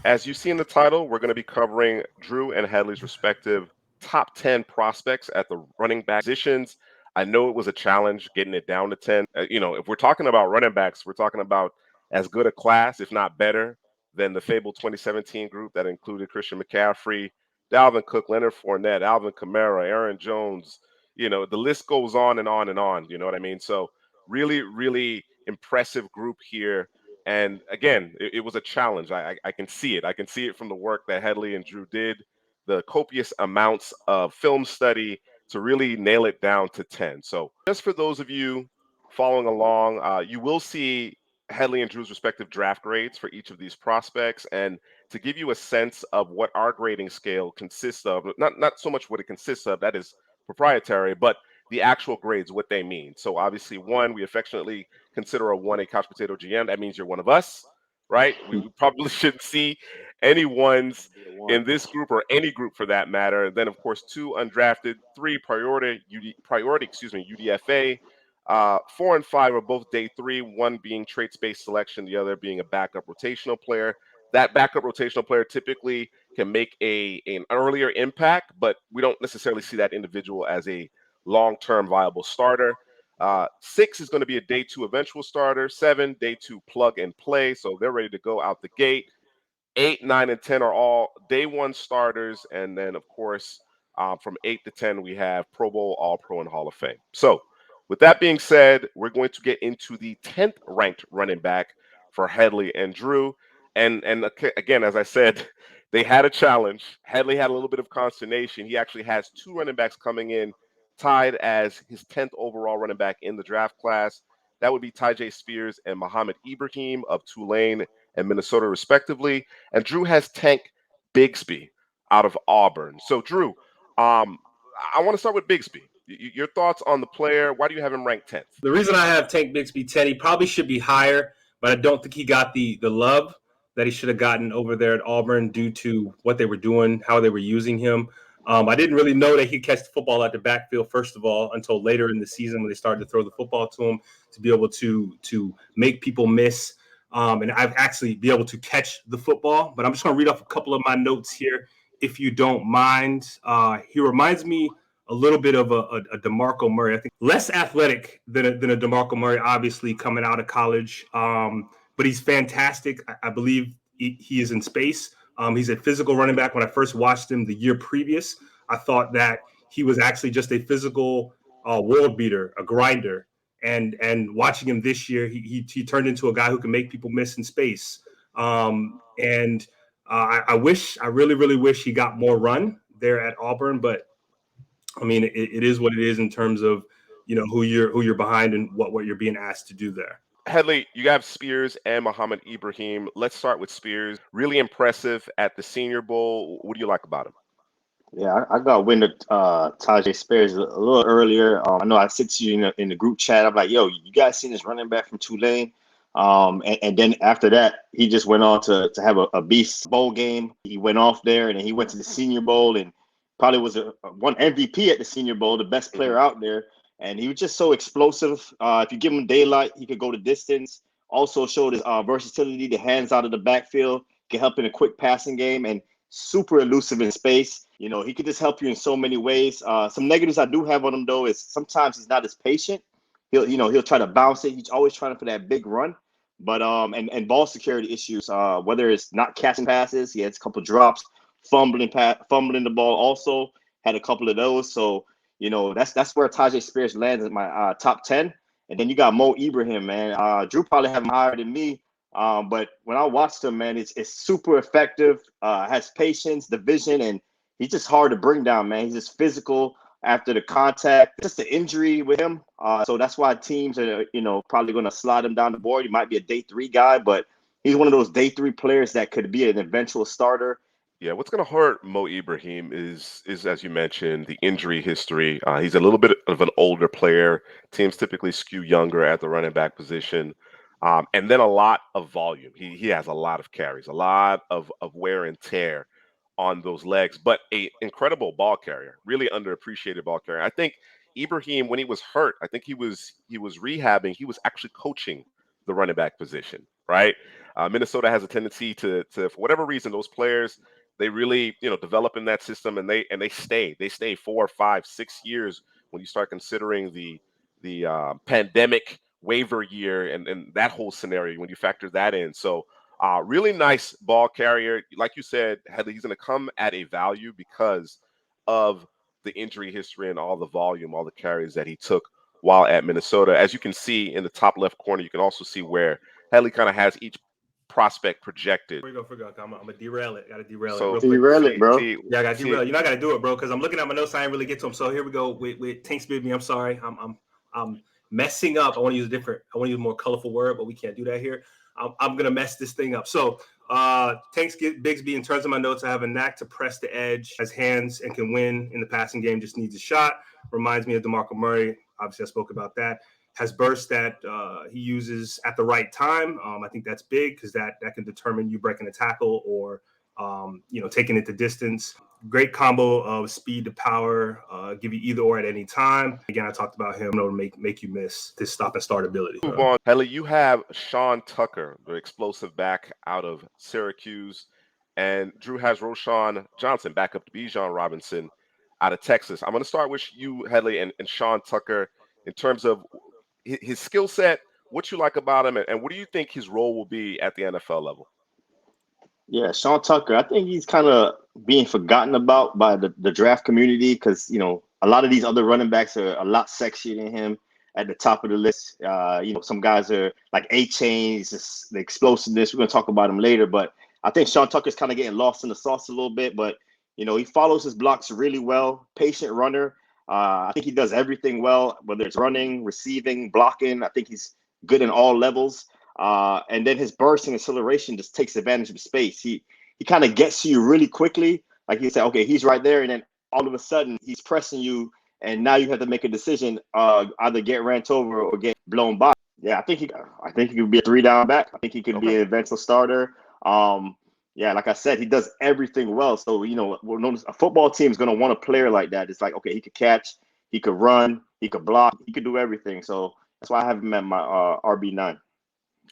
As you see in the title, we're going to be covering Drew and Headley's respective top 10 prospects at the running back positions. I know it was a challenge getting it down to 10. If we're talking about running backs, we're talking about as good a class, if not better, than the fabled 2017 group that included Christian McCaffrey, Dalvin Cook, Leonard Fournette, Alvin Kamara, Aaron Jones. The list goes on and on and on. You know what I mean? So, really, really impressive group here, and again, it was a challenge. I can see it. I can see it from the work that Hadley and Drew did, the copious amounts of film study to really nail it down to 10. So, just for those of you following along, you will see Hadley and Drew's respective draft grades for each of these prospects. And to give you a sense of what our grading scale consists of, not so much what it consists of, that is proprietary, but the actual grades, what they mean. So obviously, one, we affectionately consider a 1 a couch potato GM. That means you're one of us, right? We probably shouldn't see any ones in this group or any group for that matter. And then, of course, 2 undrafted, 3 UDFA. 4 and 5 are both day 3, one being traits-based selection, the other being a backup rotational player. That backup rotational player typically can make an earlier impact, but we don't necessarily see that individual as a long-term viable starter. 6 is going to be a day 2 eventual starter. 7, day 2 plug and play, so they're ready to go out the gate. 8, 9, and 10 are all day 1 starters, and then of course from 8 to 10 we have Pro Bowl, All Pro, and Hall of Fame. So, with that being said, we're going to get into the 10th ranked running back for Headley and Drew. And again, as I said, they had a challenge. Headley had a little bit of consternation. He actually has 2 running backs coming in tied as his 10th overall running back in the draft class. That would be Tyjae Spears and Muhammad Ibrahim of Tulane and Minnesota, respectively. And Drew has Tank Bigsby out of Auburn. So, Drew, I want to start with Bigsby. Your thoughts on the player? Why do you have him ranked 10th? The reason I have Tank Bixby 10, he probably should be higher, but I don't think he got the love that he should have gotten over there at Auburn due to what they were doing, how they were using him. I didn't really know that he'd catch the football at the backfield, first of all, until later in the season when they started to throw the football to him to be able to make people miss. And I've actually be able to catch the football. But I'm just going to read off a couple of my notes here, if you don't mind. He reminds me a little bit of a DeMarco Murray. I think less athletic than a DeMarco Murray, obviously coming out of college. But he's fantastic. I believe he is in space. He's a physical running back. When I first watched him the year previous, I thought that he was actually just a physical world beater, a grinder. And watching him this year, he turned into a guy who can make people miss in space. And I really, really wish he got more run there at Auburn, but I mean, it is what it is in terms of, who you're behind and what you're being asked to do there. Headley, you have Spears and Muhammad Ibrahim. Let's start with Spears. Really impressive at the Senior Bowl. What do you like about him? Yeah, I got wind of Tajay Spears a little earlier. I know I said to you in the group chat, I'm like, yo, you guys seen this running back from Tulane? And then after that, he just went on to have a beast bowl game. He went off there and then he went to the Senior Bowl and probably was one MVP at the Senior Bowl, the best player out there. And he was just so explosive. If you give him daylight, he could go the distance. Also showed his versatility, the hands out of the backfield, can help in a quick passing game, and super elusive in space. He could just help you in so many ways. Some negatives I do have on him though is sometimes he's not as patient. He'll try to bounce it. He's always trying for that big run. But and ball security issues, whether it's not catching passes, he has a couple drops, fumbling the ball also had a couple of those. So that's where Tajay Spears lands in my top 10. And then you got Mo Ibrahim, man. Drew probably have him higher than me. But when I watched him, man, it's super effective, has patience, the vision, and he's just hard to bring down, man. He's just physical after the contact, just the injury with him. So that's why teams are, probably going to slide him down the board. He might be a day 3 guy, but he's one of those day 3 players that could be an eventual starter. Yeah, what's going to hurt Mo Ibrahim is as you mentioned, the injury history. He's a little bit of an older player. Teams typically skew younger at the running back position. And then a lot of volume. He has a lot of carries, a lot of wear and tear on those legs, but a incredible ball carrier, really underappreciated ball carrier. I think Ibrahim, when he was hurt, I think he was rehabbing. He was actually coaching the running back position, right? Minnesota has a tendency to for whatever reason, those players, they really, develop in that system, and they stay 4, 5, 6 years when you start considering the pandemic waiver year and that whole scenario when you factor that in. So really nice ball carrier. Like you said, Hadley, he's going to come at a value because of the injury history and all the volume, all the carries that he took while at Minnesota. As you can see in the top left corner, you can also see where Hadley kind of has each prospect projected. Before you go, I'm gonna derail it. Gotta derail it So real quick. Derail it, bro. Yeah, I gotta derail. You're not gonna do it, bro, because I'm looking at my notes. I ain't really get to them. So here we go with Tanks Bigby. I'm sorry. I'm messing up. I want to use a more colorful word, but we can't do that here. I'm gonna mess this thing up. So Tanks Bigsby, in terms of my notes, I have a knack to press the edge, has hands, and can win in the passing game. Just needs a shot. Reminds me of DeMarco Murray. Obviously, I spoke about that. Has burst that he uses at the right time. I think that's big because that can determine you breaking a tackle or taking it to distance. Great combo of speed to power, give you either or at any time. Again, I talked about him to make you miss this stop and start ability. Move on. Hadley, you have Sean Tucker, the explosive back out of Syracuse, and Drew has Roschon Johnson, back up to Bijan Robinson out of Texas. I'm going to start with you, Hadley, and Sean Tucker in terms of his skill set, what you like about him, and what do you think his role will be at the NFL level? Yeah, Sean Tucker, I think he's kind of being forgotten about by the draft community because, a lot of these other running backs are a lot sexier than him at the top of the list. Some guys are like A-Chain, just the explosiveness. We're going to talk about him later, but I think Sean Tucker's kind of getting lost in the sauce a little bit, but, he follows his blocks really well, patient runner. I think he does everything well, whether it's running, receiving, blocking. I think he's good in all levels. And then his burst and acceleration just takes advantage of space. He kind of gets to you really quickly. Like you said, okay, he's right there. And then all of a sudden he's pressing you. And now you have to make a decision, either get ran over or get blown by. Yeah, I think he could be a 3-down back. I think he could be an eventual starter. Yeah, like I said, he does everything well. So, a football team is going to want a player like that. It's like, okay, he could catch, he could run, he could block, he could do everything. So that's why I have him at my RB9.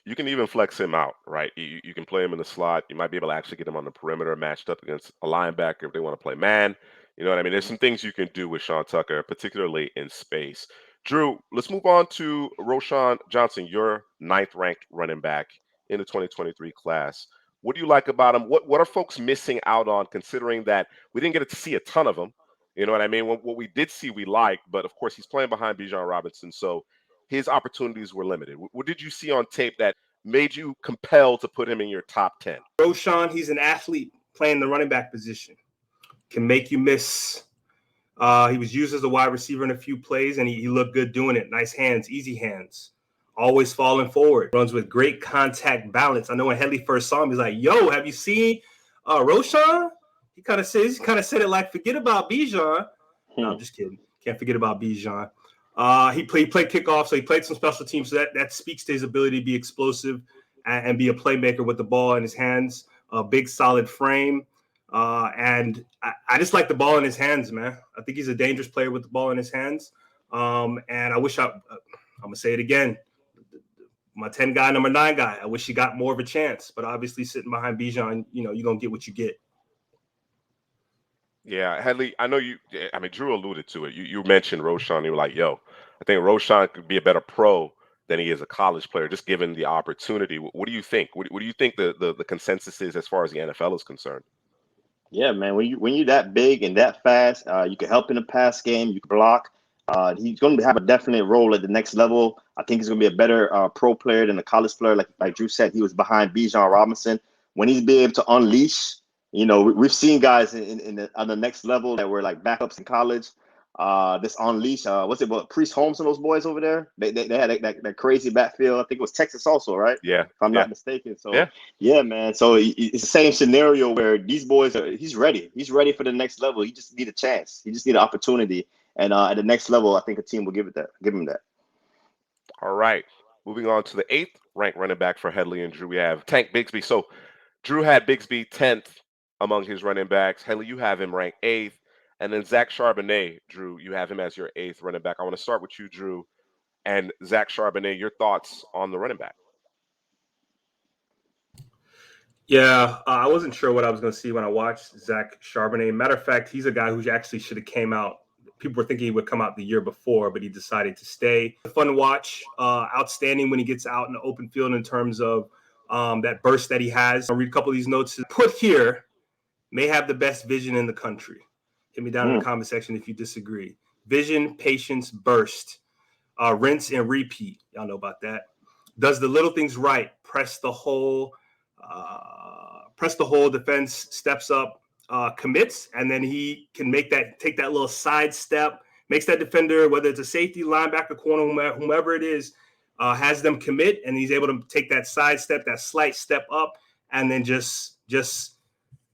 You can even flex him out, right? You can play him in the slot. You might be able to actually get him on the perimeter matched up against a linebacker if they want to play man. You know what I mean? There's some things you can do with Sean Tucker, particularly in space. Drew, let's move on to Roschon Johnson, your 9th-ranked running back in the 2023 class. What do you like about him? What are folks missing out on, considering that we didn't get to see a ton of him? You know what I mean? What we did see, we liked, but of course he's playing behind Bijan Robinson, so his opportunities were limited. What did you see on tape that made you compelled to put him in your top 10? Roschon, he's an athlete playing the running back position. Can make you miss. He was used as a wide receiver in a few plays, and he looked good doing it. Nice hands, easy hands. Always falling forward. Runs with great contact balance. I know when Headley first saw him, he's like, yo, have you seen Roschon? He kind of said it like, forget about Bijan. No, I'm just kidding. Can't forget about Bijan. He played kickoff, so he played some special teams. So that speaks to his ability to be explosive and be a playmaker with the ball in his hands. A big, solid frame. And I just like the ball in his hands, man. I think he's a dangerous player with the ball in his hands. And I wish I'm going to say it again. My 10 guy, number 9 guy, I wish he got more of a chance. But obviously sitting behind Bijan, you're going to get what you get. Yeah, Hadley, I know Drew alluded to it. You mentioned Roschon. You were like, yo, I think Roschon could be a better pro than he is a college player, just given the opportunity. What do you think? What do you think the consensus is as far as the NFL is concerned? Yeah, man. When you're that big and that fast, you can help in the pass game. You can block. He's going to have a definite role at the next level. I think he's going to be a better pro player than a college player. Like Drew said, he was behind Bijan Robinson. When he's be able to unleash, we've seen guys on the next level that were like backups in college. This unleash, Priest Holmes and those boys over there? They had that crazy backfield. I think it was Texas also, right? Yeah, if I'm not mistaken. So yeah, man. So it's the same scenario where these boys he's ready. He's ready for the next level. He just need a chance. He just need an opportunity. And at the next level, I think a team will give him that. All right. Moving on to the 8th-ranked running back for Headley and Drew, we have Tank Bigsby. So Drew had Bigsby 10th among his running backs. Headley, you have him ranked 8th. And then Zach Charbonnet, Drew, you have him as your 8th running back. I want to start with you, Drew, and Zach Charbonnet. Your thoughts on the running back? Yeah, I wasn't sure what I was going to see when I watched Zach Charbonnet. Matter of fact, he's a guy who actually should have came out. People were thinking he would come out the year before, but he decided to stay. Fun watch, outstanding when he gets out in the open field in terms of that burst that he has. I'll read a couple of these notes. Put here, may have the best vision in the country. Hit me down in the comment section if you disagree. Vision, patience, burst, rinse and repeat. Y'all know about that. Does the little things right. Press the whole defense, steps up, commits, and then he can take that little side step, makes that defender, whether it's a safety, linebacker, corner, whomever it is, has them commit, and he's able to take that side step, that slight step up, and then just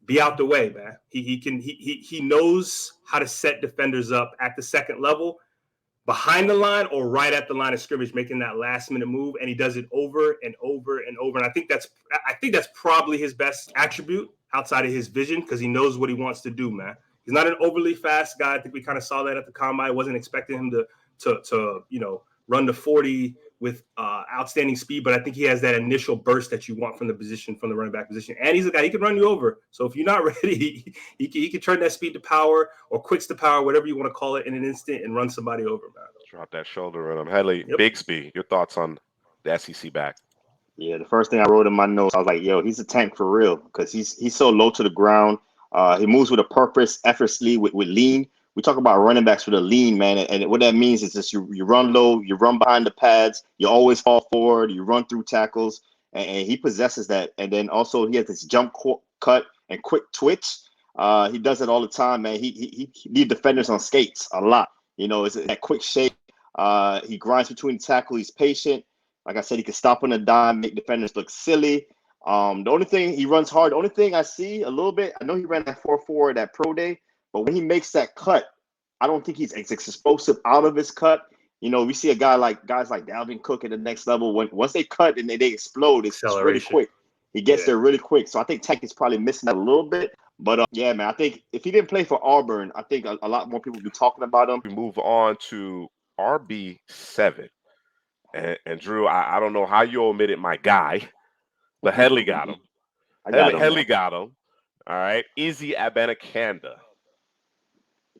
be out the way, man. He knows how to set defenders up at the second level, behind the line or right at the line of scrimmage, making that last minute move, and he does it over and over and over. And I think that's probably his best attribute outside of his vision, because he knows what he wants to do, man. He's not an overly fast guy. I think we kind of saw that at the combine. I wasn't expecting him to run the 40 with outstanding speed, but I think he has that initial burst that you want from the running back position. And he's a guy, he can run you over. So if you're not ready, he can turn that speed to power or quicks to power, whatever you want to call it, in an instant and run somebody over, man. Drop that shoulder on him. Hadley, Yep. Bigsby, your thoughts on the SEC back? Yeah, the first thing I wrote in my notes, I was like, yo, he's a tank for real, because he's so low to the ground. He moves with a purpose, effortlessly, with lean. We talk about running backs with a lean, man, and what that means is just you run low, you run behind the pads, you always fall forward, you run through tackles, and he possesses that. And then also he has this jump cut and quick twitch. He does it all the time, man. He leaves defenders on skates a lot. It's that quick shake. He grinds between tackle. He's patient. Like I said, he can stop on a dime, make defenders look silly. The only thing, he runs hard. The only thing I see a little bit, I know he ran that 4.4 at that pro day, but when he makes that cut, I don't think he's explosive out of his cut. We see guys like Dalvin Cook at the next level. Once they cut and they explode, it's really quick. He gets there really quick. So I think Tech is probably missing that a little bit. But yeah, man, I think if he didn't play for Auburn, I think a lot more people would be talking about him. We move on to RB7. And Drew, I don't know how you omitted my guy, but Headley got him. Headley got him. All right. Izzy Abanikanda.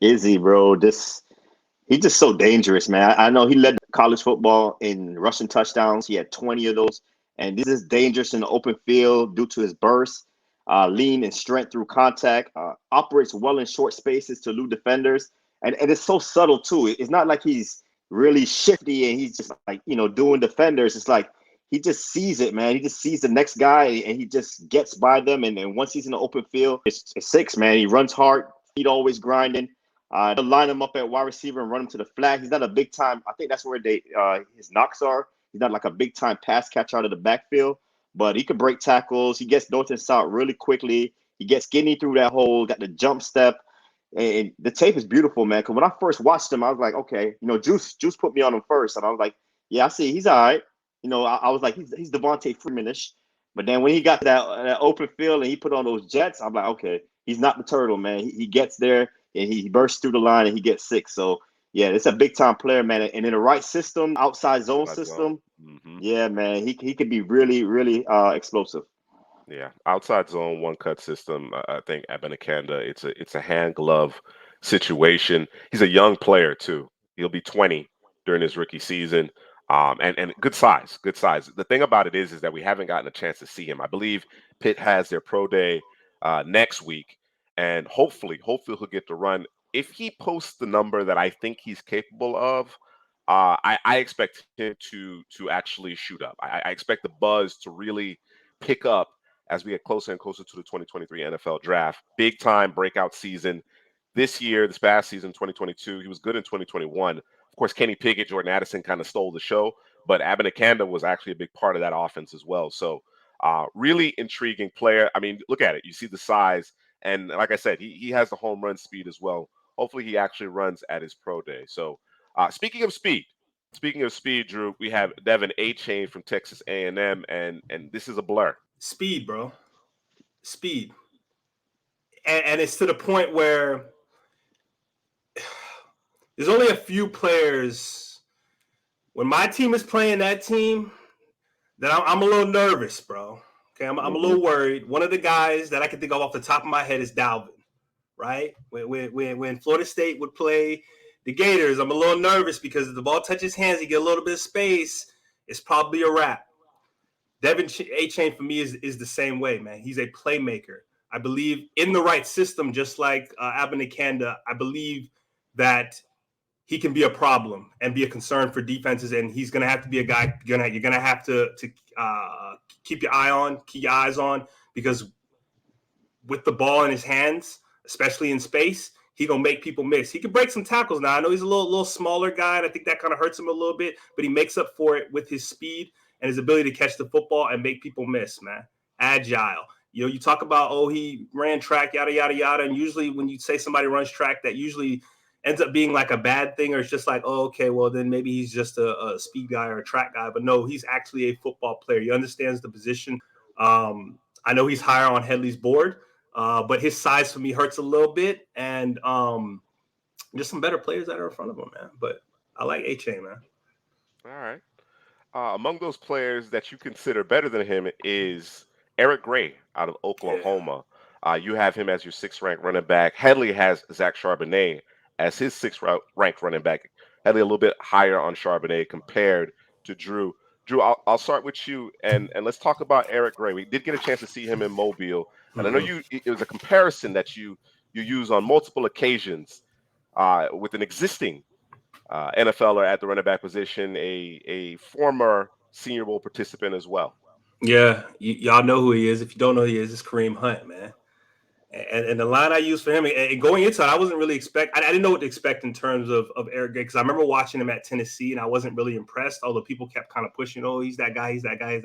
Izzy, bro, he's just so dangerous, man. I know he led college football in rushing touchdowns. He had 20 of those. And this is dangerous in the open field due to his burst, lean and strength through contact, operates well in short spaces to elude defenders. And it's so subtle, too. It's not like he's really shifty and he's just like, doing defenders. It's like he just sees it, man. He just sees the next guy and he just gets by them. And once he's in the open field, it's 6, man. He runs hard. He's always grinding. They'll line him up at wide receiver and run him to the flat. He's not a big time. I think that's where his knocks are. He's not like a big time pass catcher out of the backfield, but he can break tackles. He gets north and south really quickly. He gets skinny through that hole, got the jump step. And the tape is beautiful, man. Because when I first watched him, I was like, okay, Juice put me on him first. And I was like, yeah, I see. He's all right. I was like, he's Devontae Freeman-ish. But then when he got to that open field and he put on those jets, I'm like, okay, he's not the turtle, man. He gets there and he bursts through the line and he gets 6. So, yeah, it's a big-time player, man. And in the right system, outside zone system, yeah, man, he could be really, really explosive. Yeah, outside zone, one-cut system. I think Abanikanda, it's a hand-glove situation. He's a young player, too. He'll be 20 during his rookie season. And good size. The thing about it is that we haven't gotten a chance to see him. I believe Pitt has their pro day next week, and hopefully he'll get to run. If he posts the number that I think he's capable of, I expect him to actually shoot up. I expect the buzz to really pick up as we get closer and closer to the 2023 NFL draft. Big time breakout season this past season, 2022. He was good in 2021. Of course, Kenny Pickett, Jordan Addison kind of stole the show, but Abanikanda was actually a big part of that offense as well. So really intriguing player. I mean, look at it. You see the size. And like I said, he has the home run speed as well. Hopefully he actually runs at his pro day. So speaking of speed, Drew, we have Devin A-Chain from Texas A&M, and this is a blur. Speed, bro. Speed. And it's to the point where there's only a few players. When my team is playing that team, then I'm a little nervous, bro. Okay, I'm a little worried. One of the guys that I can think of off the top of my head is Dalvin, right? When Florida State would play the Gators, I'm a little nervous because if the ball touches hands, you get a little bit of space, it's probably a wrap. Devin A-Chain for me is the same way, man. He's a playmaker. I believe in the right system, just like Abanikanda, I believe that he can be a problem and be a concern for defenses, and he's going to have to be a guy you're going to have to keep your eyes on, because with the ball in his hands, especially in space, he going to make people miss. He can break some tackles now. I know he's a little smaller guy, and I think that kind of hurts him a little bit, but he makes up for it with his speed and his ability to catch the football and make people miss, man. Agile. You know, you talk about, he ran track, yada, yada, yada, and usually when you say somebody runs track, that usually ends up being like a bad thing, or it's just like, okay, well, then maybe he's just a speed guy or a track guy. But no, he's actually a football player. He understands the position. I know he's higher on Headley's board, but his size for me hurts a little bit. And just some better players that are in front of him, man. But I like A-Chain, man. All right. Among those players that you consider better than him is Eric Gray out of Oklahoma. Yeah. You have him as your 6th ranked running back. Hadley has Zach Charbonnet as his 6th ranked running back. Hadley a little bit higher on Charbonnet compared to Drew. Drew, I'll start with you, and let's talk about Eric Gray. We did get a chance to see him in Mobile, and I know it was a comparison that you use on multiple occasions with an existing NFLer at the running back position, a former Senior Bowl participant as well. Yeah, y'all know who he is. If you don't know who he is, it's Kareem Hunt, man. And the line I used for him, and going into it, I wasn't really I didn't know what to expect in terms of Eric Gray, because I remember watching him at Tennessee, and I wasn't really impressed, although people kept kind of pushing, he's that guy, he's that guy.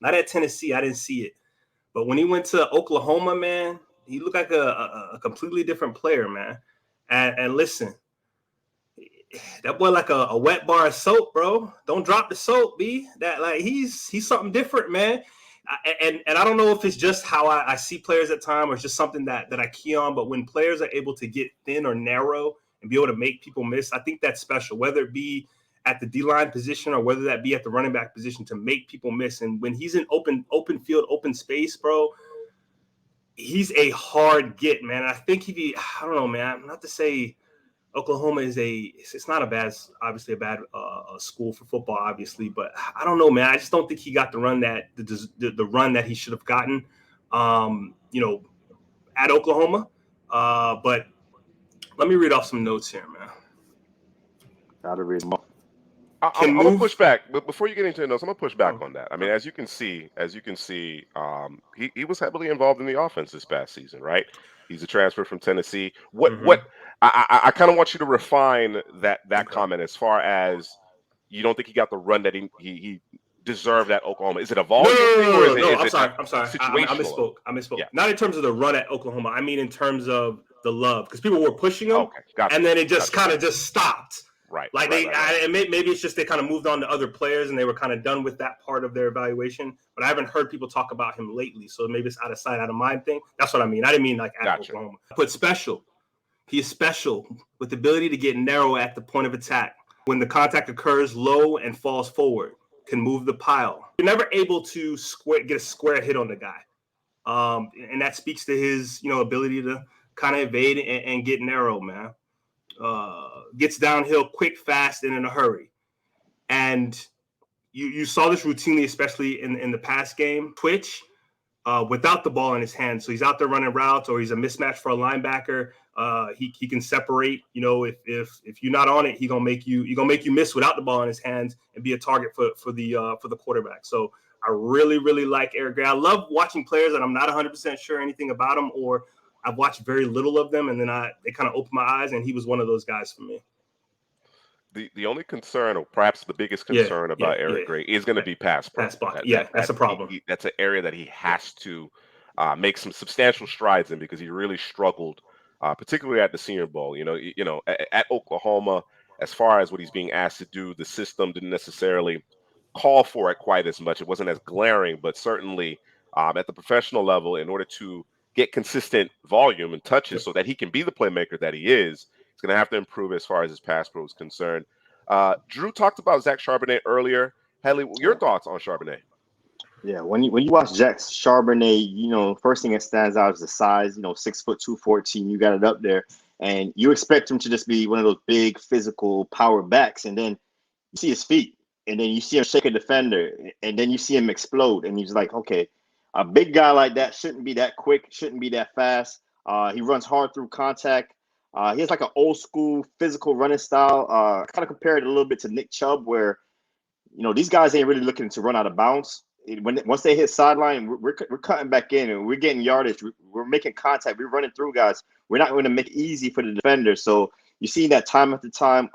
Not at Tennessee, I didn't see it. But when he went to Oklahoma, man, he looked like a completely different player, man. And listen, that boy like a wet bar of soap, bro. Don't drop the soap, B. That like he's something different, man. And I don't know if it's just how I see players at time, or it's just something that I key on. But when players are able to get thin or narrow and be able to make people miss, I think that's special, whether it be at the D-line position or whether that be at the running back position, to make people miss. And when he's in open field, open space, bro, he's a hard get, man. I think I don't know, man, not to say Oklahoma it's not obviously a bad school for football, obviously, but I don't know, man. I just don't think he got the run the run that he should have gotten, at Oklahoma. But let me read off some notes here, man. Gotta read them. I'm gonna push back, but before you get into the notes, I'm gonna push back on that. I mean, as you can see, he was heavily involved in the offense this past season, right? He's a transfer from Tennessee. What I kind of want you to refine that comment as far as you don't think he got the run that he deserved at Oklahoma. Is it a volume thing, or is it? I'm sorry. I misspoke. Yeah. Not in terms of the run at Oklahoma. I mean in terms of the love, because people were pushing him, and then it just kind of just stopped. Right. Like and maybe it's just they kind of moved on to other players and they were kind of done with that part of their evaluation. But I haven't heard people talk about him lately, so maybe it's out of sight, out of mind thing. That's what I mean. I didn't mean like at Oklahoma. But special. He is special with the ability to get narrow at the point of attack. When the contact occurs low and falls forward, can move the pile. You're never able to get a square hit on the guy. And that speaks to his ability to kind of evade and get narrow, man. Gets downhill quick, fast, and in a hurry. And you saw this routinely, especially in the pass game. Twitch without the ball in his hand. So he's out there running routes, or he's a mismatch for a linebacker. He can separate. If you're not on it, he's gonna make you miss without the ball in his hands and be a target for the quarterback. So I really, really like Eric Gray. I love watching players that I'm not 100% sure anything about them, or I've watched very little of them, and then they kind of opened my eyes, and he was one of those guys for me. The only concern, or perhaps the biggest concern about Eric Gray is going to be pass block. That's a problem. That's an area that he has to make some substantial strides in, because he really struggled, particularly at the Senior Bowl. At Oklahoma, as far as what he's being asked to do, the system didn't necessarily call for it quite as much. It wasn't as glaring, but certainly at the professional level, in order to get consistent volume and touches so that he can be the playmaker that he is, he's going to have to improve as far as his pass pro is concerned. Drew talked about Zach Charbonnet earlier. Hadley, your thoughts on Charbonnet? Yeah, when you watch Jack Charbonnet, first thing that stands out is the size. 6'2", 214. You got it up there, and you expect him to just be one of those big physical power backs, and then you see his feet, and then you see him shake a defender, and then you see him explode, and he's like, okay, a big guy like that shouldn't be that quick, shouldn't be that fast. He runs hard through contact. He has like an old school physical running style. I kind of compared it a little bit to Nick Chubb, where these guys ain't really looking to run out of bounds. Once they hit sideline, we're cutting back in and we're getting yardage. We're making contact. We're running through guys. We're not going to make it easy for the defender. So you see that time after time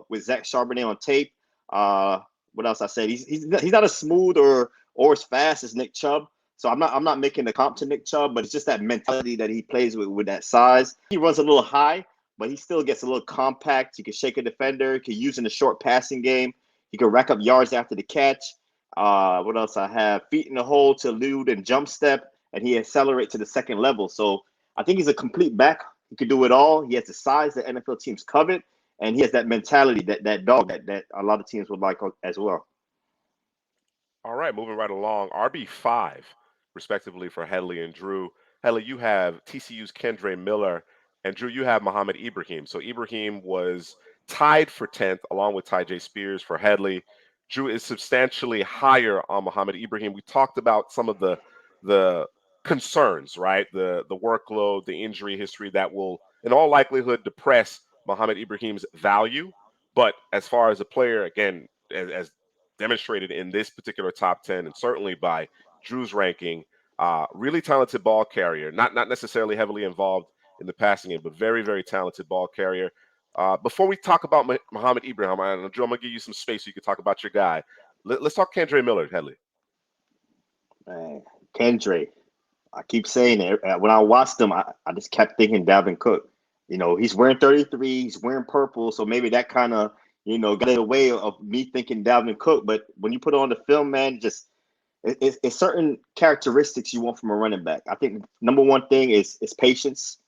with Zach Charbonnet on tape. What else I said? He's not as smooth or as fast as Nick Chubb. So I'm not making the comp to Nick Chubb, but it's just that mentality that he plays with that size. He runs a little high, but he still gets a little compact. He can shake a defender. He can use in the short passing game. He can rack up yards after the catch. What else I have? Feet in the hole to elude and jump step, and he accelerates to the second level. So I think he's a complete back. He can do it all. He has the size that NFL teams covet, and he has that mentality, that dog that a lot of teams would like as well. All right, moving right along. RB5, respectively, for Hadley and Drew. Hadley, you have TCU's Kendra Miller, and Drew, you have Muhammad Ibrahim. So Ibrahim was tied for 10th, along with Ty J. Spears for Hadley. Drew is substantially higher on Muhammad Ibrahim. We talked about some of the concerns, right? The workload, the injury history that will, in all likelihood, depress Muhammad Ibrahim's value. But as far as a player, again, as demonstrated in this particular top 10, and certainly by Drew's ranking, really talented ball carrier, not necessarily heavily involved in the passing game, but very, very talented ball carrier. Before we talk about Muhammad Ibrahim, Drew, I'm going to give you some space so you can talk about your guy. Let's talk Kendra Miller, Hadley. Man, Kendra, I keep saying it. When I watched him, I just kept thinking Dalvin Cook. He's wearing 33, he's wearing purple, so maybe that kind of, got in the way of me thinking Dalvin Cook. But when you put on the film, man, it's certain characteristics you want from a running back. I think number one thing is patience.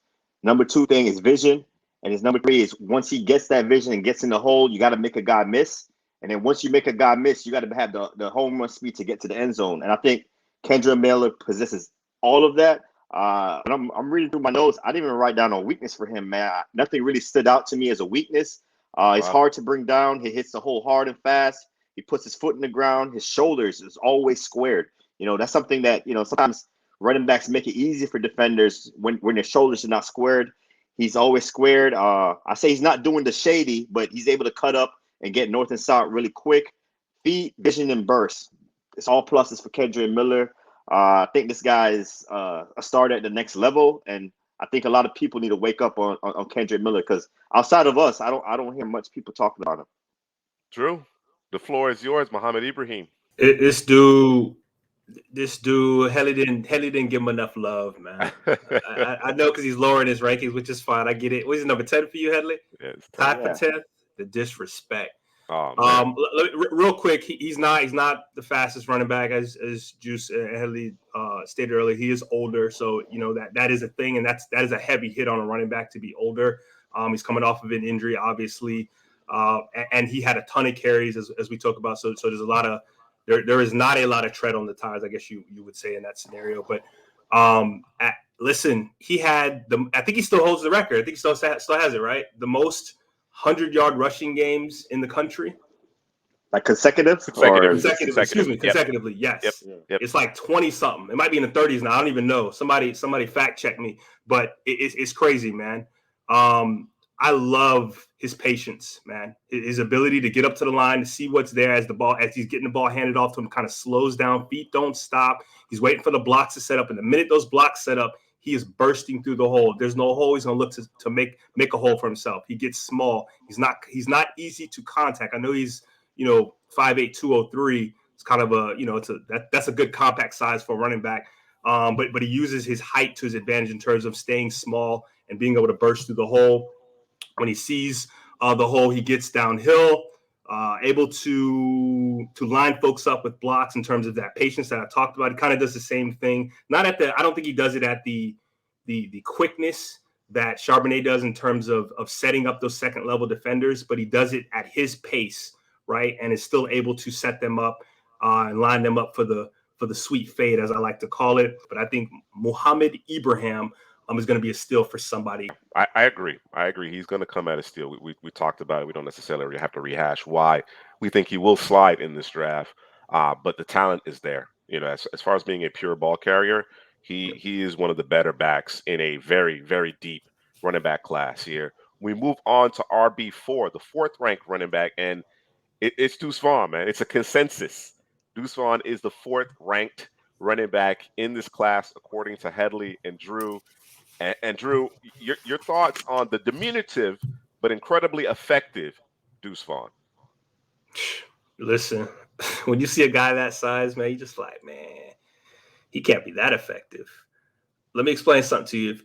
Number two thing is vision. And his number three is once he gets that vision and gets in the hole, you got to make a guy miss. And then once you make a guy miss, you got to have the home run speed to get to the end zone. And I think Kendra Miller possesses all of that. And I'm reading through my notes. I didn't even write down a weakness for him, man. Nothing really stood out to me as a weakness. It's hard to bring down. He hits the hole hard and fast. He puts his foot in the ground. His shoulders is always squared. That's something that, sometimes running backs make it easy for defenders when their shoulders are not squared. He's always squared. I say he's not doing the shady, but he's able to cut up and get north and south really quick. Feet, vision, and burst. It's all pluses for Kendrick Miller. I think this guy is a starter at the next level, and I think a lot of people need to wake up on Kendrick Miller because outside of us, I don't hear much people talking about him. Drew, the floor is yours, Muhammad Ibrahim. This dude, Hadley didn't give him enough love, man. I know because he's lowering his rankings, which is fine. I get it. What's number 10 for you, Hadley? Yes. Tied for 10th. The disrespect. Oh, real quick, he's not the fastest running back as Juice and Hadley stated earlier. He is older, so that is a thing, and that is a heavy hit on a running back to be older. He's coming off of an injury, obviously, and he had a ton of carries as we talk about. So there's a lot of there is not a lot of tread on the tires, I guess you would say in that scenario. But listen, he had I think he still holds the record. I think he still has it, right? The most 100-yard rushing games in the country. Like consecutive? Consecutively, yes. Yep. It's like 20-something. It might be in the 30s now. I don't even know. Somebody fact check me. But it's crazy, man. I love his patience, man. His ability to get up to the line, to see what's there as he's getting the ball handed off to him, kind of slows down. Feet don't stop. He's waiting for the blocks to set up. And the minute those blocks set up, he is bursting through the hole. There's no hole. He's going to look to make a hole for himself. He gets small. He's not easy to contact. I know he's 5'8", 203. It's kind of that's a good compact size for a running back. But he uses his height to his advantage in terms of staying small and being able to burst through the hole. When he sees the hole, he gets downhill, able to line folks up with blocks in terms of that patience that I talked about. He kind of does the same thing. I don't think he does it at the quickness that Charbonnet does in terms of setting up those second level defenders, but he does it at his pace, right? And is still able to set them up and line them up for the for the sweet fade, as I like to call it. But I think Muhammad Ibrahim is going to be a steal for somebody. I agree. He's going to come at a steal. We talked about it. We don't necessarily have to rehash why we think he will slide in this draft. But the talent is there. As far as being a pure ball carrier, he is one of the better backs in a very, very deep running back class here. We move on to RB4, the fourth ranked running back, and it's Deuce Vaughn, man. It's a consensus. Deuce Vaughn is the fourth ranked running back in this class, according to Hadley and Drew. And Drew, your thoughts on the diminutive but incredibly effective Deuce Vaughn? Listen, when you see a guy that size, man, you just like, man, he can't be that effective. Let me explain something to you.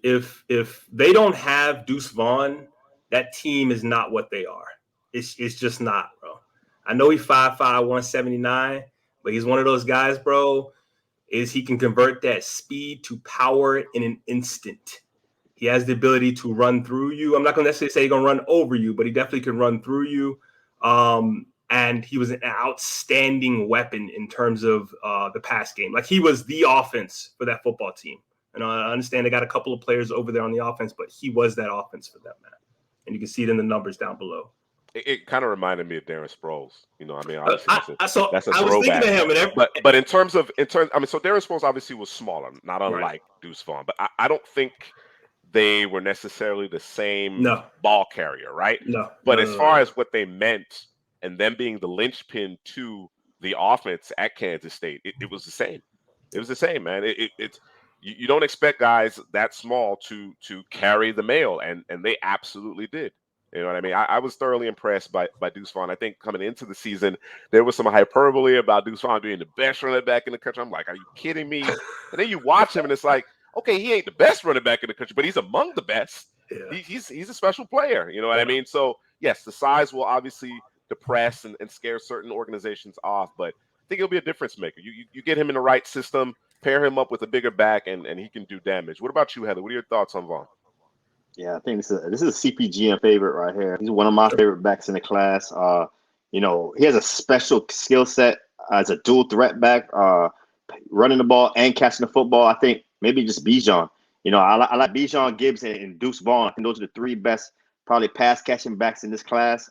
If they don't have Deuce Vaughn, that team is not what they are. It's just not, bro. I know he's 5'5", 179, but he's one of those guys, bro, is he can convert that speed to power in an instant. He has the ability to run through you. I'm not going to necessarily say he's going to run over you, but he definitely can run through you. And he was an outstanding weapon in terms of the pass game. Like, he was the offense for that football team. And I understand they got a couple of players over there on the offense, but he was that offense for them, man. And you can see it in the numbers down below. It kind of reminded me of Darren Sproles. Obviously that's a I was thinking of him. But in terms, so Darren Sproles obviously was smaller, not unlike Deuce Vaughn. But I don't think they were necessarily the same ball carrier, right? No. But as far as what they meant and them being the linchpin to the offense at Kansas State, it was the same. It was the same, man. You don't expect guys that small to carry the mail, and they absolutely did. You know what I mean? I was thoroughly impressed by Deuce Vaughn. I think coming into the season, there was some hyperbole about Deuce Vaughn being the best running back in the country. I'm like, are you kidding me? And then you watch him, and it's like, okay, he ain't the best running back in the country, but he's among the best. Yeah. He's a special player. You know what I mean? So, yes, the size will obviously depress and scare certain organizations off, but I think he'll be a difference maker. You get him in the right system, pair him up with a bigger back, and he can do damage. What about you, Heather? What are your thoughts on Vaughn? Yeah, I think this is a CPGM favorite right here. He's one of my favorite backs in the class. He has a special skill set as a dual threat back, running the ball and catching the football. I think maybe just Bijan. I like Bijan, Gibbs, and Deuce Vaughn. I think those are the three best probably pass catching backs in this class.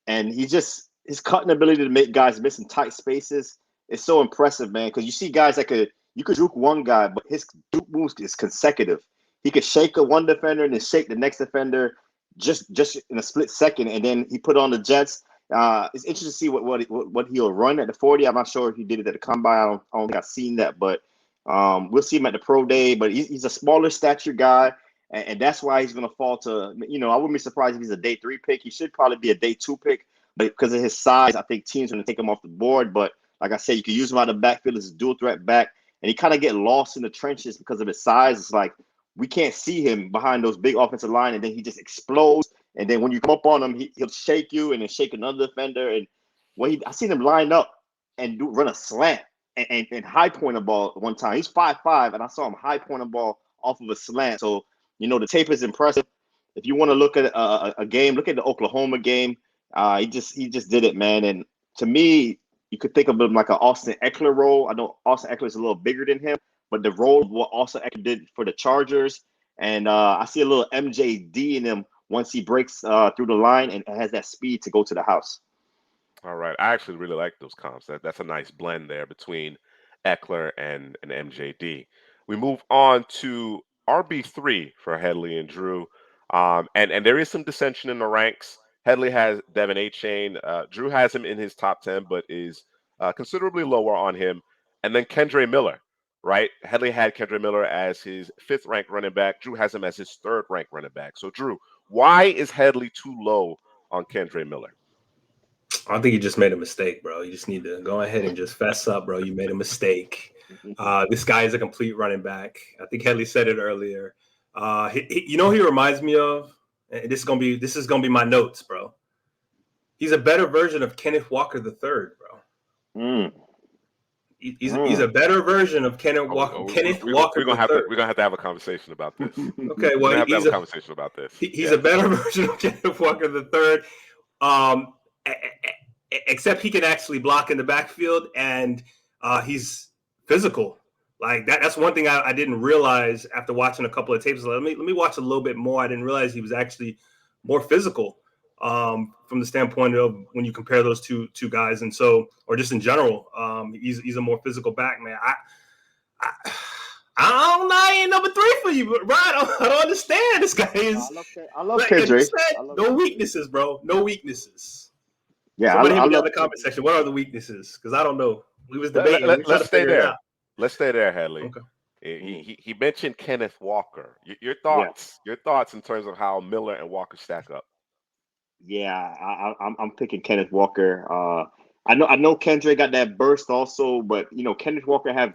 And his cutting ability to make guys miss in tight spaces is so impressive, man. Because you see guys that you could juke one guy, but his juke moves is consecutive. He could shake one defender and then shake the next defender just in a split second, and then he put on the Jets. It's interesting to see what he'll run at the 40. I'm not sure if he did it at the combine. I don't think I've seen that, but we'll see him at the pro day. But he's a smaller stature guy, and that's why he's going to fall to. I wouldn't be surprised if he's a day 3 pick. He should probably be a day 2 pick, but because of his size, I think teams are going to take him off the board. But like I said, you can use him out of the backfield as a dual threat back, and he kind of get lost in the trenches because of his size. It's like, we can't see him behind those big offensive line, and then he just explodes. And then when you come up on him, he'll shake you and then shake another defender. And I seen him line up and run a slant and high point a ball one time. He's 5'5", and I saw him high point a ball off of a slant. So the tape is impressive. If you want to look at a game, look at the Oklahoma game. He just did it, man. And to me, you could think of him like an Austin Eckler role. I know Austin Eckler is a little bigger than him, but the role of what Austin Eckler did for the Chargers, and I see a little MJD in him once he breaks through the line and has that speed to go to the house. All right. I actually really like those comps. That's a nice blend there between Eckler and MJD. We move on to RB3 for Hadley and Drew. And there is some dissension in the ranks. Hadley has Devin A-Chain. Drew has him in his top 10, but is considerably lower on him. And then Kendra Miller, right? Hadley had Kendra Miller as his 5th ranked running back. Drew has him as his 3rd ranked running back. So, Drew, why is Hadley too low on Kendra Miller? I think you just made a mistake, bro. You just need to go ahead and just fess up, bro. You made a mistake. This guy is a complete running back. I think Hadley said it earlier. He reminds me of, and this is gonna be my notes, bro. He's a better version of Kenneth Walker III, bro. He's a better version of Kenneth Walker. We're gonna have to have a conversation about this. Okay, well, we're gonna have to have a conversation about this. He's a better version of Kenneth Walker III. Except he can actually block in the backfield, and he's physical. Like that's one thing I didn't realize after watching a couple of tapes. Let me watch a little bit more. I didn't realize he was actually more physical from the standpoint of when you compare those two guys. And so, or just in general, he's a more physical back, man. I don't know. I ain't number 3 for you, but I don't understand. This guy is. I love Kendrick. No weaknesses, bro. No weaknesses. Yeah, somebody hit me down in the comment section. What are the weaknesses? Because I don't know. We was debating. Let's stay there. Let's stay there, Hadley. Okay. He mentioned Kenneth Walker. Your thoughts? Your thoughts in terms of how Miller and Walker stack up? Yeah, I'm picking Kenneth Walker. I know Kendrick got that burst also, but Kenneth Walker have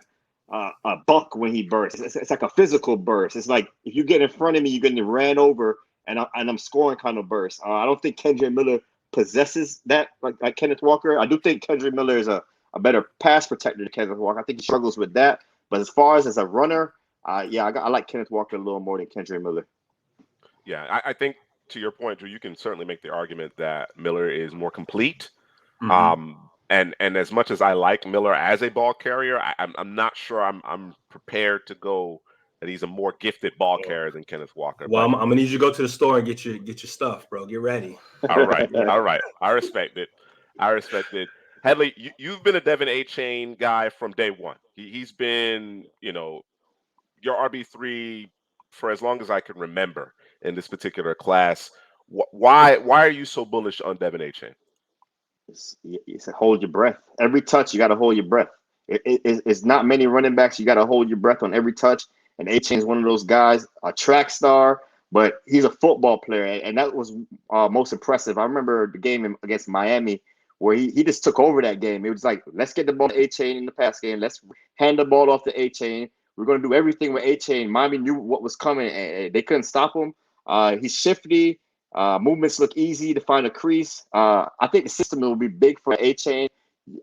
a buck when he bursts. It's like a physical burst. It's like if you get in front of me, you're getting ran over, and I'm scoring kind of burst. I don't think Kendrick Miller possesses that like Kenneth Walker. I do think Kendrick Miller is a better pass protector than Kenneth Walker. I think he struggles with that. But as far as a runner, I like Kenneth Walker a little more than Kendrick Miller. Yeah, I think to your point, Drew, you can certainly make the argument that Miller is more complete. Mm-hmm. And as much as I like Miller as a ball carrier, I'm not sure I'm prepared to go that he's a more gifted ball carrier than Kenneth Walker. Well, I'm gonna need you to go to the store and get your stuff, bro. Get ready. All right. I respect it. Hadley, you've been a Devin A-Chain guy from day one. He's been, your RB3 for as long as I can remember in this particular class. Why are you so bullish on Devin A-Chain? It's hold your breath. Every touch, you got to hold your breath. It's not many running backs. You got to hold your breath on every touch. And A-Chain is one of those guys, a track star, but he's a football player. And that was most impressive. I remember the game against Miami where he just took over that game. It was like, let's get the ball to A-Chain in the pass game. Let's hand the ball off to A-Chain. We're going to do everything with A-Chain. Miami knew what was coming, and they couldn't stop him. He's shifty. Movements look easy to find a crease. I think the system will be big for A-Chain.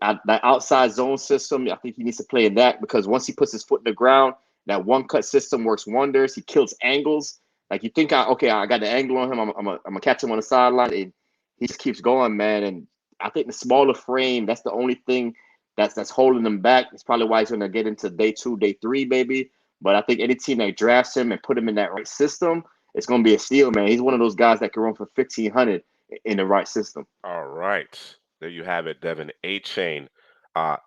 That outside zone system, I think he needs to play in that because once he puts his foot in the ground, that one-cut system works wonders. He kills angles. Like you think, I got the angle on him. I'm gonna catch him on the sideline, and he just keeps going, man. And I think the smaller frame, that's the only thing that's holding him back. It's probably why he's gonna get into day 2, day 3, maybe. But I think any team that drafts him and put him in that right system, it's going to be a steal, man. He's one of those guys that can run for 1,500 in the right system. All right. There you have it, Devin A-Chain.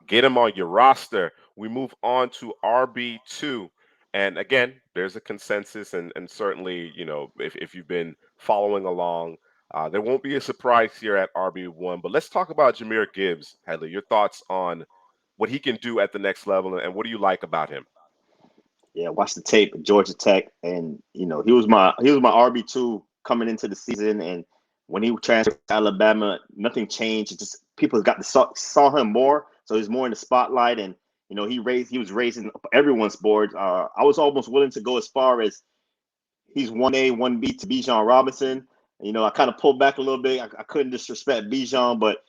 Get him on your roster. We move on to RB2. And again, there's a consensus. And certainly, if you've been following along, there won't be a surprise here at RB1. But let's talk about Jamir Gibbs, Hadley. Your thoughts on what he can do at the next level and what do you like about him? Yeah, watch the tape at Georgia Tech, and he was my RB2 coming into the season. And when he transferred to Alabama, nothing changed. It just people got to saw him more, so he's more in the spotlight. And he was raising everyone's board. I was almost willing to go as far as he's 1A, 1B to Bijan Robinson. I kind of pulled back a little bit. I couldn't disrespect Bijan, but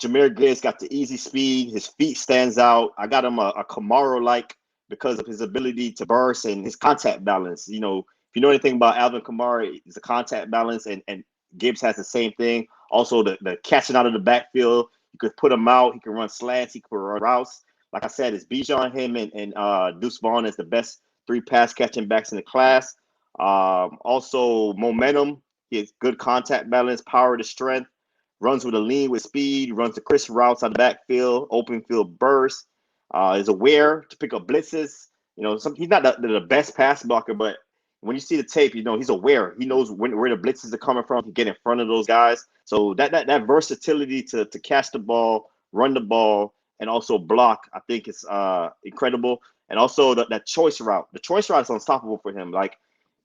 Jamir Gibbs got the easy speed. His feet stands out. I got him a Kamara-like because of his ability to burst and his contact balance. If you know anything about Alvin Kamara, it's a contact balance, and Gibbs has the same thing. Also, the catching out of the backfield, you could put him out. He can run slants. He can run routes. Like I said, it's Bijan, him, and Deuce Vaughn as the best 3 pass catching backs in the class. Also, momentum. He has good contact balance, power to strength, runs with a lean with speed, runs the crisp routes out of the backfield, open field burst. Is aware to pick up blitzes. He's not the best pass blocker, but when you see the tape, he's aware. He knows where the blitzes are coming from to get in front of those guys. So that versatility to catch the ball, run the ball, and also block, I think is incredible. And also that choice route. The choice route is unstoppable for him. Like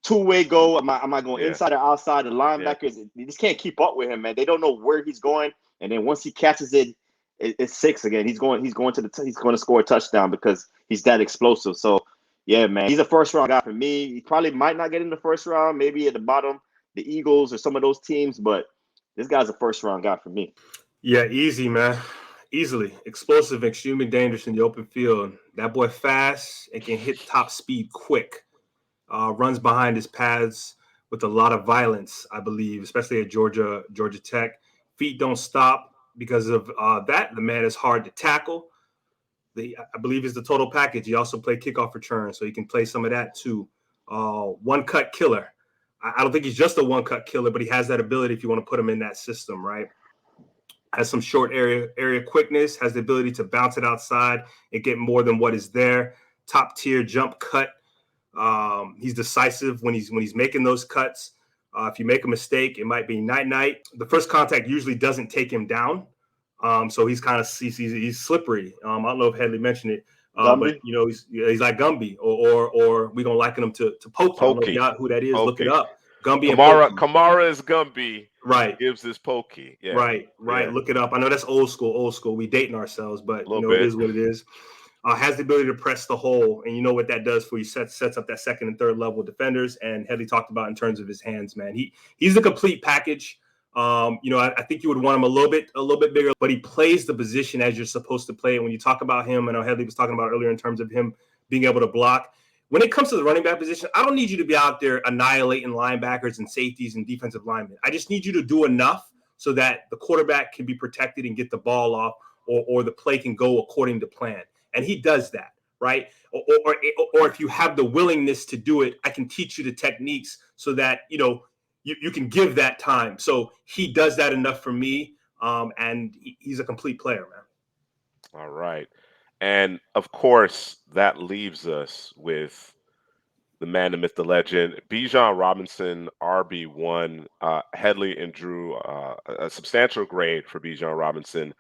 2-way go. Am I going inside or outside? The linebackers, they just can't keep up with him, man. They don't know where he's going. And then once he catches it, it's 6 again. He's going to score a touchdown because he's that explosive. So yeah, man, he's a first round guy for me. He probably might not get in the first round, maybe at the bottom, the Eagles or some of those teams, but this guy's a first round guy for me. Yeah, easy, man. Easily explosive, extremely dangerous in the open field. That boy fast and can hit top speed quick. Runs behind his pads with a lot of violence, I believe, especially at Georgia Tech. Feet don't stop. Because of that, the man is hard to tackle. I believe is the total package. He also played kickoff return, so he can play some of that too. One cut killer. I don't think he's just a one cut killer, but he has that ability if you want to put him in that system, right? Has some short area quickness, has the ability to bounce it outside and get more than what is there. Top tier jump cut. He's decisive when he's making those cuts. If you make a mistake, it might be night. The first contact usually doesn't take him down. So he's kind of he's slippery. I don't know if Hadley mentioned it, but he's like Gumby, or we gonna liken him to Pokey. I don't know who that is. Pokey. Look it up. Gumby Kamara is Gumby. Right. Gibbs is Pokey. Yeah. Right. Yeah. Look it up. I know that's old school. We dating ourselves, but it is what it is. Has the ability to press the hole, and you know what that does for you. Sets up that second and third level defenders. And Headley talked about in terms of his hands, man. He's the complete package. I think you would want him a little bit bigger, but he plays the position as you're supposed to play it. When you talk about him, I know Hadley was talking about earlier in terms of him being able to block. When it comes to the running back position, I don't need you to be out there annihilating linebackers and safeties and defensive linemen. I just need you to do enough so that the quarterback can be protected and get the ball off, or the play can go according to plan. And he does that, right? Or if you have the willingness to do it, I can teach you the techniques so that, you can give that time. So he does that enough for me, and he's a complete player, man. All right. And, of course, that leaves us with the man, the myth, the legend, Bijan Robinson, RB1. Headley and Drew, a substantial grade for Bijan Robinson.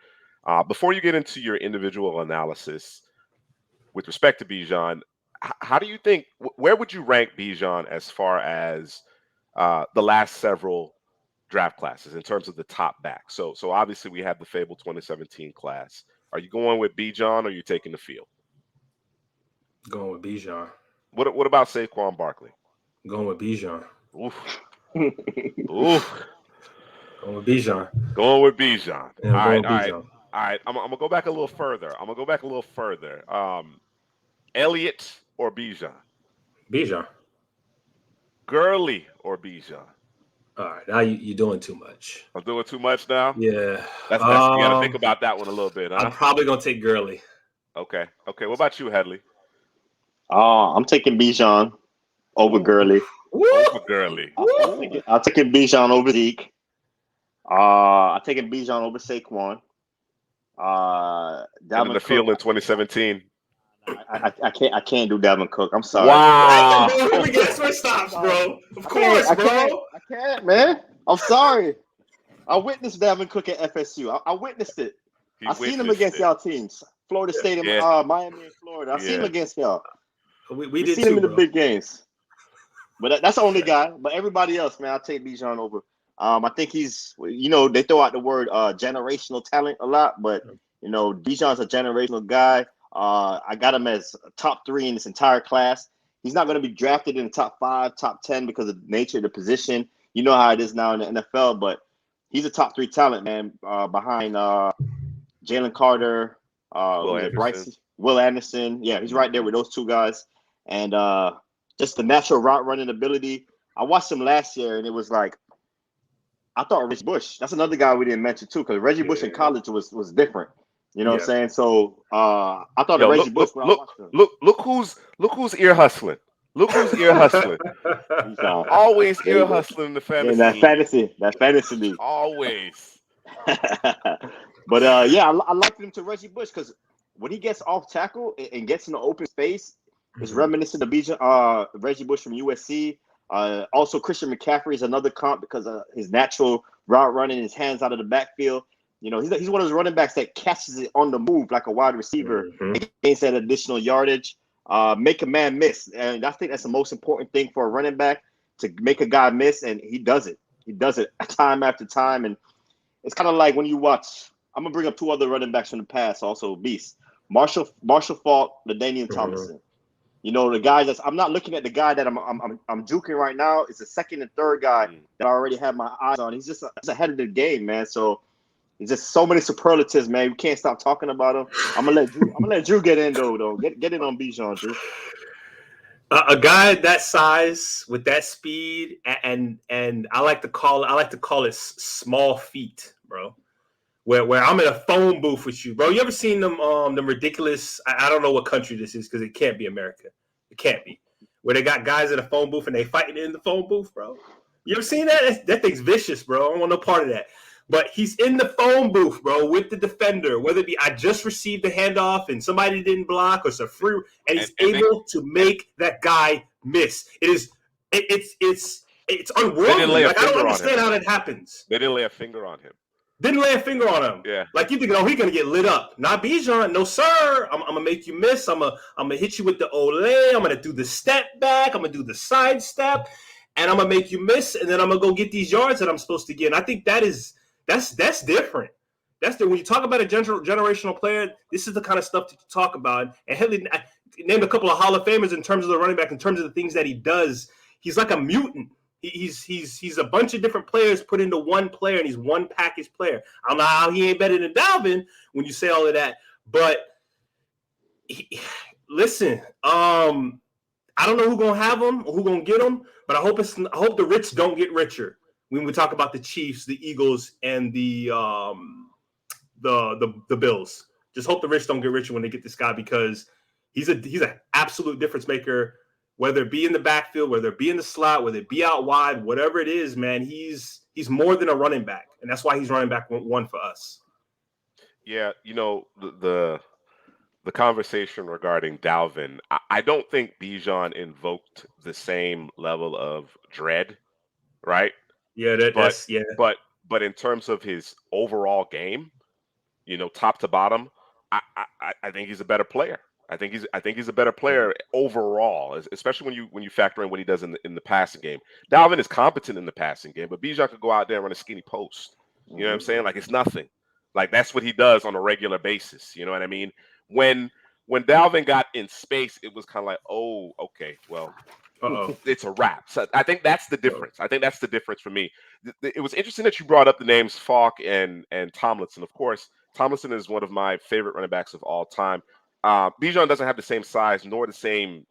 Before you get into your individual analysis with respect to Bijan, how do you think – where would you rank Bijan as far as the last several draft classes in terms of the top back? So obviously we have the fabled 2017 class. Are you going with Bijan, or are you taking the field? Going with Bijan. What about Saquon Barkley? Going with Bijan. Oof. Oof. Going with Bijan. Going with Bijan. Yeah, All right. I'm gonna go back a little further. Elliott or Bijan? Bijan. Gurley or Bijan? All right, now you're doing too much. I'm doing too much now? Yeah. That's you got to think about that one a little bit, huh? I'm probably going to take Gurley. Okay. What about you, Hadley? I'm taking Bijan over Gurley. Over Gurley. I'm taking Bijan over Zeke. I'm taking Bijan over Saquon. And in the field in 2017. I can't do Dalvin Cook. I'm sorry. Wow. Here we get switch stops, bro. Of course, bro. I can't, man. I'm sorry. I witnessed Dalvin Cook at FSU. I witnessed it. I seen him against y'all teams. Florida State and Miami and Florida. I seen him against y'all. We did seen him in the big games. But that's the only guy. But everybody else, man, I'll take Bijan over. I think he's, they throw out the word generational talent a lot, but Bijan's a generational guy. I got him as top 3 in this entire class. He's not going to be drafted in the top 5, top 10 because of the nature of the position. You know how it is now in the NFL, but he's a top 3 talent, man, behind Jalen Carter, Will Anderson. Yeah, he's right there with those two guys. And just the natural route running ability. I watched him last year, and it was like, I thought Reggie Bush. That's another guy we didn't mention, too, because Reggie Bush in college was different. You know what I'm saying? So I thought Reggie Bush. Look who's ear hustling. Look who's ear hustling. Always ear hustling in the fantasy. That fantasy league. Always. But I liked him to Reggie Bush because when he gets off tackle and gets in the open space, it's reminiscent of Reggie Bush from USC. Also, Christian McCaffrey is another comp because of his natural route running, his hands out of the backfield. He's one of those running backs that catches it on the move like a wide receiver, gains that additional yardage, make a man miss. And I think that's the most important thing for a running back, to make a guy miss, and he does it. He does it time after time. And it's kind of like when you watch – I'm going to bring up 2 other running backs from the past, also beasts. Marshall Faulk, LaDainian Tomlinson. The guys I'm not looking at the guy that I'm juking right now. It's the second and third guy that I already have my eyes on. He's just ahead of the game, man. So – it's just so many superlatives, man. We can't stop talking about him. I'm gonna let Drew get in though. Get in on Bijan, Drew. A guy that size with that speed and I like to call it small feet, bro. where I'm in a phone booth with you, bro. You ever seen them ridiculous? I don't know what country this is because it can't be America. It can't be. Where they got guys in a phone booth and they fighting in the phone booth, bro. You ever seen that? That thing's vicious, bro. I don't want no part of that. But he's in the phone booth, bro, with the defender. Whether it be I just received the handoff and somebody didn't block, or it's a free, and he's able to make that guy miss. It's unworldly. Like, I don't understand how that happens. They didn't lay a finger on him. Didn't lay a finger on him. Yeah. Like, you think, oh, he's gonna get lit up. Not Bijan. No, sir. I'm gonna make you miss. I'm gonna hit you with the ole. I'm gonna do the step back. I'm gonna do the side step, and I'm gonna make you miss. And then I'm gonna go get these yards that I'm supposed to get. And I think that's different. That's when you talk about a generational player. This is the kind of stuff that you talk about. And Hadley named a couple of Hall of Famers in terms of the running back, in terms of the things that he does. He's like a mutant. He's a bunch of different players put into one player, and he's one package player. I don't know how he ain't better than Dalvin when you say all of that, but listen, I don't know who's gonna have him or who's gonna get him, but I hope the rich don't get richer when we talk about the Chiefs, the Eagles, and the Bills. Just hope the rich don't get richer when they get this guy, because he's an absolute difference maker. Whether it be in the backfield, whether it be in the slot, whether it be out wide, whatever it is, man, he's more than a running back, and that's why he's running back one for us. Yeah, the conversation regarding Dalvin, I don't think Bijan invoked the same level of dread, right? Yeah, But in terms of his overall game, top to bottom, I think he's a better player. I think he's a better player overall, especially when you factor in what he does in the passing game. Dalvin is competent in the passing game, but Bijan could go out there and run a skinny post. You know what I'm saying? Like, it's nothing. Like, that's what he does on a regular basis. You know what I mean? When Dalvin got in space, it was kind of like, oh, okay, well, it's a wrap. So I think that's the difference. I think that's the difference for me. It was interesting that you brought up the names Falk and Tomlinson. Of course, Tomlinson is one of my favorite running backs of all time. Bijan doesn't have the same size nor the same,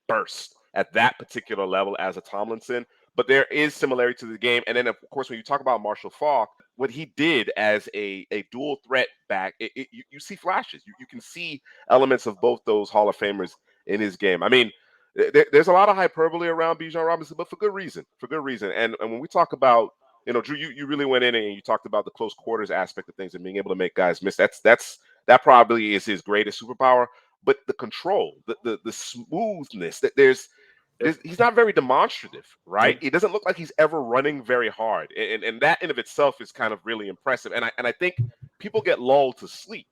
burst at that particular level as a Tomlinson, but there is similarity to the game. And then, of course, when you talk about Marshall Faulk, what he did as a dual threat back, you see flashes. You can see elements of both those Hall of Famers in his game. I mean, there's a lot of hyperbole around Bijan Robinson, but for good reason. And when we talk about, Drew, you really went in and you talked about the close quarters aspect of things and being able to make guys miss. That probably is his greatest superpower. But the control, the smoothness, that he's not very demonstrative, right? It doesn't look like he's ever running very hard, and that in of itself is kind of really impressive. And I think people get lulled to sleep.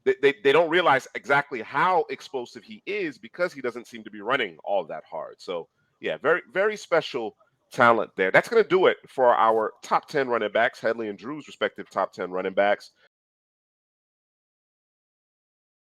They don't realize exactly how explosive he is because he doesn't seem to be running all that hard. So yeah, very, very special talent there. That's going to do it for our top 10 running backs, Hadley and Drew's respective top 10 running backs.